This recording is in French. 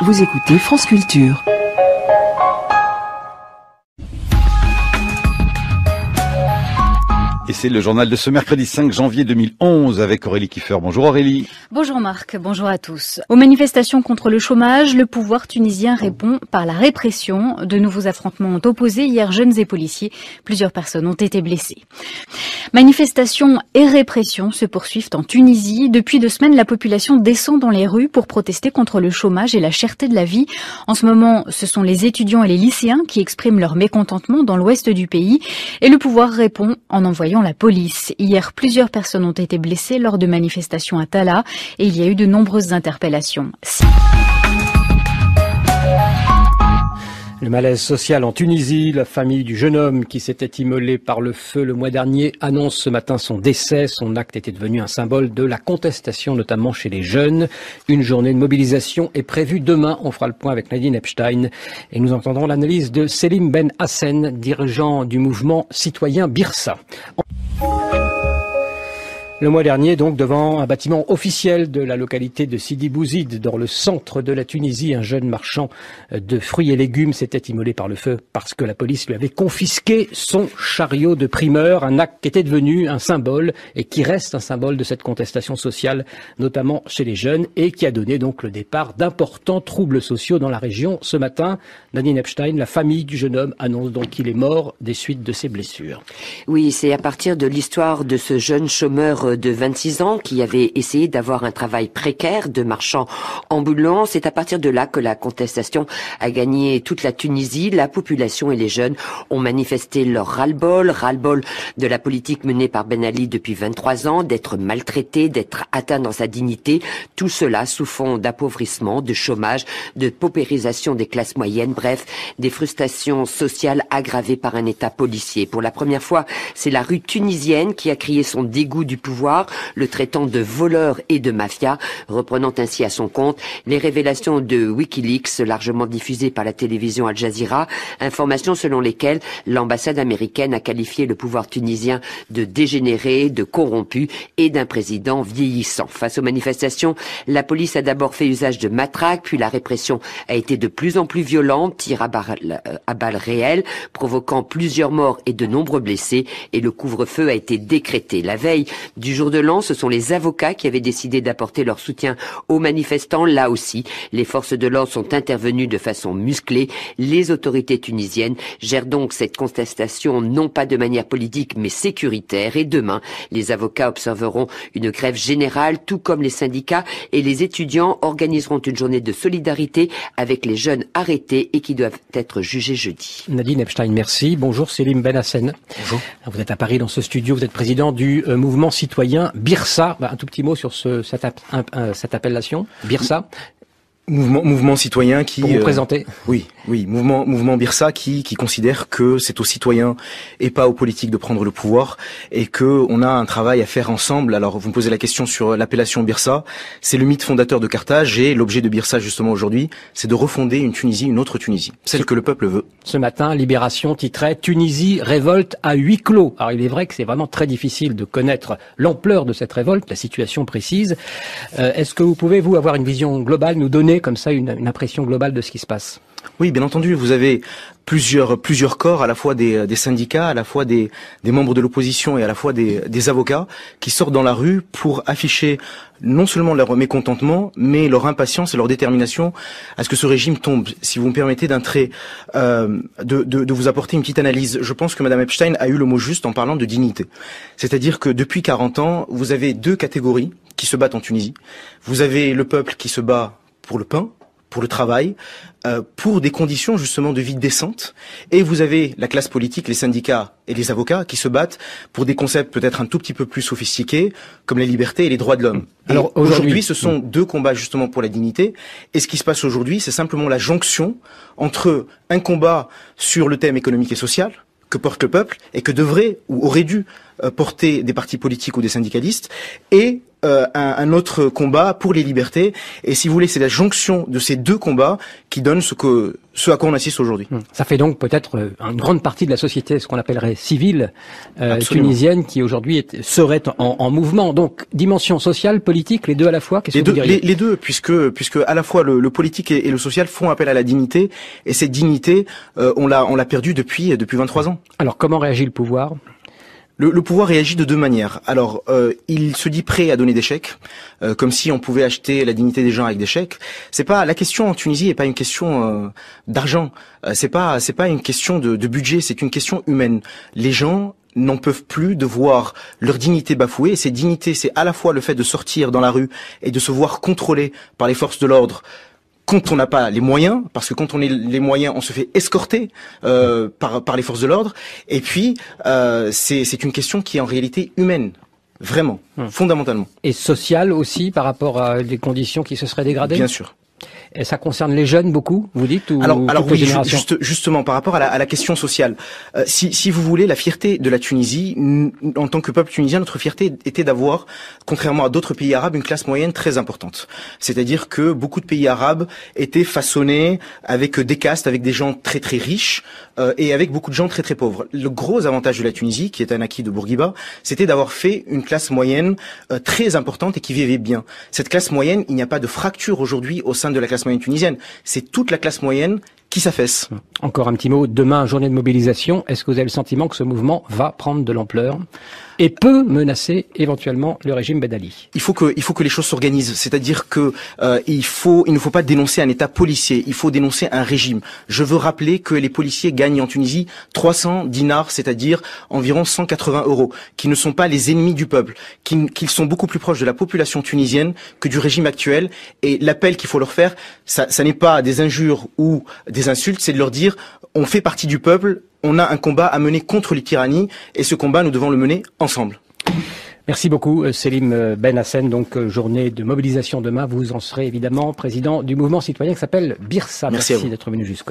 Vous écoutez France Culture. Et c'est le journal de ce mercredi 5 janvier 2011 avec Aurélie Kiefer. Bonjour Aurélie. Bonjour Marc, bonjour à tous. Aux manifestations contre le chômage, le pouvoir tunisien répond par la répression. De nouveaux affrontements ont opposé hier jeunes et policiers. Plusieurs personnes ont été blessées. Manifestations et répression se poursuivent en Tunisie. Depuis 2 semaines, la population descend dans les rues pour protester contre le chômage et la cherté de la vie. En ce moment, ce sont les étudiants et les lycéens qui expriment leur mécontentement dans l'ouest du pays. Et le pouvoir répond en envoyant la police. Hier, plusieurs personnes ont été blessées lors de manifestations à Tala et il y a eu de nombreuses interpellations. Le malaise social en Tunisie, la famille du jeune homme qui s'était immolé par le feu le mois dernier annonce ce matin son décès. Son acte était devenu un symbole de la contestation, notamment chez les jeunes. Une journée de mobilisation est prévue demain. On fera le point avec Nadine Epstein et nous entendrons l'analyse de Selim Ben Hassen, dirigeant du mouvement citoyen Birsa. Le mois dernier, donc, devant un bâtiment officiel de la localité de Sidi Bouzid, dans le centre de la Tunisie, un jeune marchand de fruits et légumes s'était immolé par le feu parce que la police lui avait confisqué son chariot de primeur, un acte qui était devenu un symbole et qui reste un symbole de cette contestation sociale, notamment chez les jeunes, et qui a donné donc le départ d'importants troubles sociaux dans la région. Ce matin, Nadine Epstein, la famille du jeune homme, annonce donc qu'il est mort des suites de ses blessures. Oui, c'est à partir de l'histoire de ce jeune chômeur de 26 ans qui avait essayé d'avoir un travail précaire de marchand ambulant. C'est à partir de là que la contestation a gagné toute la Tunisie. La population et les jeunes ont manifesté leur ras-le-bol de la politique menée par Ben Ali depuis 23 ans, d'être maltraité, d'être atteint dans sa dignité. Tout cela sous fond d'appauvrissement, de chômage, de paupérisation des classes moyennes, bref, des frustrations sociales aggravées par un État policier. Pour la première fois, c'est la rue tunisienne qui a crié son dégoût du pouvoir, le traitant de voleur et de mafia, reprenant ainsi à son compte les révélations de Wikileaks largement diffusées par la télévision Al Jazeera, informations selon lesquelles l'ambassade américaine a qualifié le pouvoir tunisien de dégénéré, de corrompu et d'un président vieillissant. Face aux manifestations, la police a d'abord fait usage de matraques, puis la répression a été de plus en plus violente, tirs à balles réelles, provoquant plusieurs morts et de nombreux blessés, et le couvre-feu a été décrété. La veille du jour de l'an, ce sont les avocats qui avaient décidé d'apporter leur soutien aux manifestants. Là aussi, les forces de l'ordre sont intervenues de façon musclée. Les autorités tunisiennes gèrent donc cette contestation non pas de manière politique mais sécuritaire. Et demain, les avocats observeront une grève générale, tout comme les syndicats, et les étudiants organiseront une journée de solidarité avec les jeunes arrêtés et qui doivent être jugés jeudi. Nadine Epstein, merci. Bonjour Selim Ben Hassen. Bonjour. Vous êtes à Paris dans ce studio, vous êtes président du mouvement citoyen Birsa. Un tout petit mot sur cette appellation, Birsa. Mouvement citoyen qui... Pour vous présenter. Oui, mouvement Birsa qui considère que c'est aux citoyens et pas aux politiques de prendre le pouvoir et que on a un travail à faire ensemble. Alors, vous me posez la question sur l'appellation Birsa. C'est le mythe fondateur de Carthage et l'objet de Birsa, justement, aujourd'hui, c'est de refonder une Tunisie, une autre Tunisie, celle que le peuple veut. Ce matin, Libération titrait « Tunisie, révolte à huis clos ». Alors, il est vrai que c'est vraiment très difficile de connaître l'ampleur de cette révolte, la situation précise. Est-ce que vous pouvez, vous, avoir une vision globale, nous donner comme ça une impression globale de ce qui se passe? Oui, bien entendu, vous avez plusieurs corps, à la fois des syndicats, à la fois des membres de l'opposition et à la fois des avocats qui sortent dans la rue pour afficher non seulement leur mécontentement, mais leur impatience et leur détermination à ce que ce régime tombe. Si vous me permettez de vous apporter une petite analyse, je pense que Madame Epstein a eu le mot juste en parlant de dignité. C'est-à-dire que depuis 40 ans, vous avez 2 catégories qui se battent en Tunisie. Vous avez le peuple qui se bat pour le pain, pour le travail, pour des conditions justement de vie décentes. Et vous avez la classe politique, les syndicats et les avocats qui se battent pour des concepts peut-être un tout petit peu plus sophistiqués, comme la liberté et les droits de l'homme. Alors aujourd'hui, ce sont 2 combats justement pour la dignité. Et ce qui se passe aujourd'hui, c'est simplement la jonction entre un combat sur le thème économique et social que porte le peuple et que devrait ou aurait dû porter des partis politiques ou des syndicalistes, et un autre combat pour les libertés. Et si vous voulez, c'est la jonction de ces deux combats qui donne ce à quoi on assiste aujourd'hui. Ça fait donc peut-être une grande partie de la société, ce qu'on appellerait civile tunisienne, qui aujourd'hui serait en mouvement. Donc dimension sociale, politique, les deux à la fois. Qu'est-ce que vous diriez ? Les deux, puisque à la fois le politique et le social font appel à la dignité, et cette dignité, on l'a perdue depuis 23 ans. Alors comment réagit le pouvoir ? Le pouvoir réagit de deux manières. Alors, il se dit prêt à donner des chèques, comme si on pouvait acheter la dignité des gens avec des chèques. C'est pas la question en Tunisie, est pas une question d'argent. C'est pas une question de budget. C'est une question humaine. Les gens n'en peuvent plus de voir leur dignité bafouée. Et cette dignité, c'est à la fois le fait de sortir dans la rue et de se voir contrôlé par les forces de l'ordre. Quand on n'a pas les moyens, parce que quand on a les moyens, on se fait escorter par les forces de l'ordre. Et puis, c'est une question qui est en réalité humaine, vraiment, fondamentalement. Et sociale aussi, par rapport à des conditions qui se seraient dégradées ? Bien sûr. Et ça concerne les jeunes beaucoup, vous dites, ou alors oui, justement par rapport à la question sociale. Si vous voulez, la fierté de la Tunisie, en tant que peuple tunisien, notre fierté était d'avoir, contrairement à d'autres pays arabes, une classe moyenne très importante. C'est-à-dire que beaucoup de pays arabes étaient façonnés avec des castes, avec des gens très très riches et avec beaucoup de gens très très pauvres. Le gros avantage de la Tunisie, qui est un acquis de Bourguiba, c'était d'avoir fait une classe moyenne très importante et qui vivait bien. Cette classe moyenne, il n'y a pas de fracture aujourd'hui au sein de la classe moyenne tunisienne. C'est toute la classe moyenne qui s'affaisse. Encore un petit mot. Demain, journée de mobilisation. Est-ce que vous avez le sentiment que ce mouvement va prendre de l'ampleur et peut menacer éventuellement le régime Ben Ali? Il faut que les choses s'organisent. C'est-à-dire que il ne faut pas dénoncer un État policier. Il faut dénoncer un régime. Je veux rappeler que les policiers gagnent en Tunisie 300 dinars, c'est-à-dire environ 180 €, qui ne sont pas les ennemis du peuple, qu'ils sont beaucoup plus proches de la population tunisienne que du régime actuel. Et l'appel qu'il faut leur faire, ça n'est pas des injures ou des insultes, c'est de leur dire on fait partie du peuple, on a un combat à mener contre les tyrannies et ce combat nous devons le mener ensemble. Merci beaucoup Selim Ben Hassen. Donc journée de mobilisation demain, vous en serez évidemment président du mouvement citoyen qui s'appelle Birsa. Merci d'être venu jusqu'à